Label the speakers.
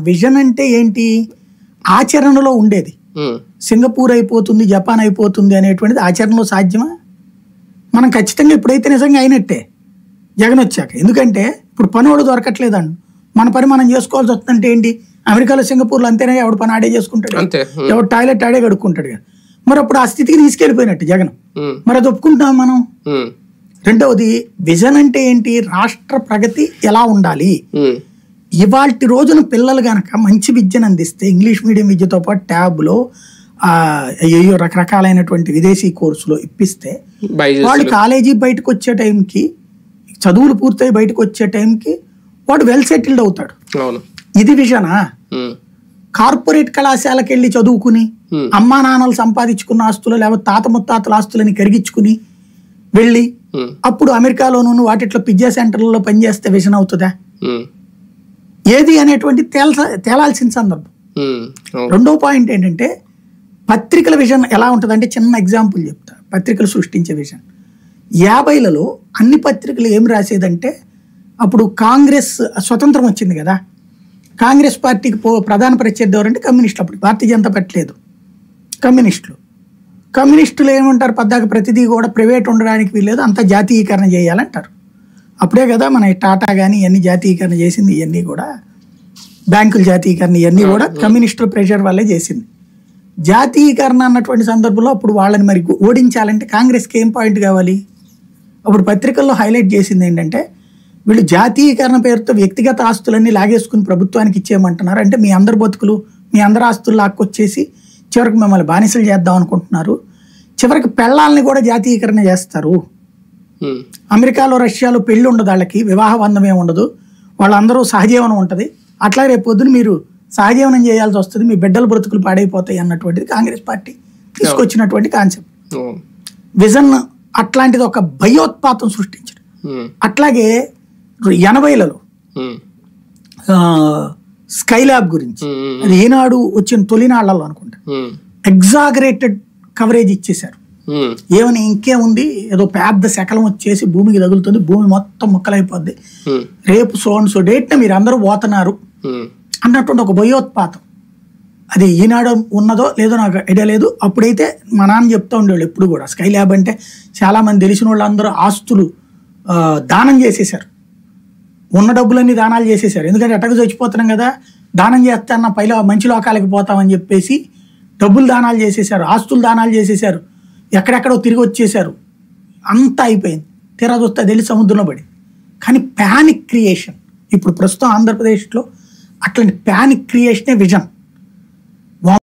Speaker 1: Vision అంటే ఏంటి, ఆచరణలో ఉండేది. సింగపూర్ అయిపోతుంది, జపాన్ అయిపోతుంది అనేటువంటిది ఆచరణలో సాధ్యమా? మనం ఖచ్చితంగా ఇప్పుడైతే నిజంగా అయినట్టే జగన్ వచ్చాక. ఎందుకంటే ఇప్పుడు పనివాడు దొరకట్లేదండి, మన పని మనం చేసుకోవాల్సి వస్తుందంటే ఏంటి, అమెరికాలో సింగపూర్లో అంతేనా, ఎవడు పని ఆడే చేసుకుంటాడు, ఎవడు టాయిలెట్ ఆడే కడుక్కుంటాడు కదా. మరి అప్పుడు ఆ స్థితికి తీసుకెళ్ళిపోయినట్టు జగన్. మరి అది ఒప్పుకుంటాం మనం. రెండవది విజన్ అంటే ఏంటి, రాష్ట్ర ప్రగతి ఎలా ఉండాలి. ఇవాల్టి రోజున పిల్లలు గనక మంచి విద్యను అందిస్తే, ఇంగ్లీష్ మీడియం విద్యతో పాటు ట్యాబ్లో అయ్యో రకరకాలైనటువంటి విదేశీ కోర్సులో ఇప్పిస్తే, వాళ్ళు కాలేజీ బయటకు వచ్చే టైంకి, చదువులు పూర్తయి బయటకు వచ్చే టైంకి వాడు వెల్ సెటిల్డ్ అవుతాడు. ఇది విజనా? కార్పొరేట్ కళాశాలకు వెళ్ళి చదువుకుని అమ్మా నాన్నలు సంపాదించుకున్న ఆస్తులు లేకపోతే తాత ముత్తాతల ఆస్తులని కరిగించుకుని వెళ్ళి అప్పుడు అమెరికాలోనూ వాటిట్లో పిజ్జా సెంటర్లలో పనిచేస్తే విజన్ అవుతుందా? ఏది అనేటువంటి తేలాల్సిన సందర్భం. రెండో పాయింట్ ఏంటంటే పత్రికల విజన్ ఎలా ఉంటుందంటే, చిన్న ఎగ్జాంపుల్ చెప్తా. పత్రికలు సృష్టించే విజన్ 50లలో అన్ని పత్రికలు ఏం రాసేదంటే, అప్పుడు కాంగ్రెస్ స్వతంత్రం వచ్చింది కదా, కాంగ్రెస్ పార్టీకి ప్రధాన ప్రత్యర్థి ఎవరంటే కమ్యూనిస్టులు. అప్పుడు భారతీయ జనతా పార్టీ లేదు, కమ్యూనిస్టులు ఏమంటారు, పద్దాక ప్రతిదీ కూడా ప్రైవేట్ ఉండడానికి వీల్లేదు, అంతా జాతీయీకరణ చేయాలంటారు. అప్పుడే కదా మన టాటా కానీ ఇవన్నీ జాతీయీకరణ చేసింది, ఇవన్నీ కూడా బ్యాంకుల జాతీయీకరణ ఇవన్నీ కూడా కమ్యూనిస్టుల ప్రెషర్ వల్లే చేసింది. జాతీయీకరణ అన్నటువంటి సందర్భంలో అప్పుడు వాళ్ళని మరి ఓడించాలంటే కాంగ్రెస్కి ఏం పాయింట్ కావాలి? అప్పుడు పత్రికల్లో హైలైట్ చేసింది ఏంటంటే, వీళ్ళు జాతీయీకరణ పేరుతో వ్యక్తిగత ఆస్తులన్నీ లాగేసుకుని ప్రభుత్వానికి ఇచ్చేయమంటున్నారు, అంటే మీ అందరి బతుకులు మీ అందరి ఆస్తులు లాక్కొచ్చేసి చివరికి మిమ్మల్ని బానిసలు చేద్దాం అనుకుంటున్నారు, చివరికి పెళ్ళాలని కూడా జాతీయీకరణ చేస్తారు. అమెరికాలో రష్యాలో పెళ్లి ఉండదు, వాళ్ళకి వివాహ బంధం ఏమి ఉండదు, వాళ్ళందరూ సహజీవనం ఉంటుంది. అట్లా రేపు పొద్దున మీరు సహజీవనం చేయాల్సి వస్తుంది, మీ బిడ్డల బ్రతుకులు పాడైపోతాయి అన్నటువంటిది కాంగ్రెస్ పార్టీ తీసుకొచ్చినటువంటి కాన్సెప్ట్. విజన్ అట్లాంటిది ఒక భయోత్పాతం సృష్టించడం. అట్లాగే 80లలో స్కైలాబ్ గురించి, అది ఈనాడు వచ్చిన తొలినాళ్లలో అనుకుంటా, ఎగ్జాగరేటెడ్ కవరేజ్ ఇచ్చేశారు. ఏమని, ఇంకేముంది, ఏదో పెద్ద శకలం వచ్చేసి భూమికి తగులుతుంది, భూమి మొత్తం ముక్కలైపోద్ది, రేపు సో డేట్న మీరు అందరూ పోతున్నారు అన్నటువంటి ఒక భయోత్పాతం. అది ఈనాడు ఉన్నదో లేదో నాకు ఐడియా లేదు. అప్పుడైతే మా నాన్న చెప్తా ఉండేవాళ్ళు ఎప్పుడు కూడా, స్కైలాబ్ అంటే చాలా మంది తెలిసిన వాళ్ళందరూ ఆస్తులు దానం చేసేసారు, ఉన్న డబ్బులన్నీ దానాలు చేసేసారు. ఎందుకంటే ఎట్టకు చచ్చిపోతున్నాం కదా, దానం చేస్తాన్న పైలో మంచి లోకాలకి పోతామని చెప్పేసి డబ్బులు దానాలు చేసేసారు, ఆస్తులు దానాలు చేసేసారు, ఎక్కడెక్కడో తిరిగి వచ్చేసారు, అంతా అయిపోయింది. తీరా చూస్తే అది వెళ్ళి సముద్రంలో పడి. కానీ ప్యానిక్ క్రియేషన్ ఇప్పుడు ప్రస్తుతం ఆంధ్రప్రదేశ్లో అట్లాంటి ప్యానిక్ క్రియేషనే విజన్.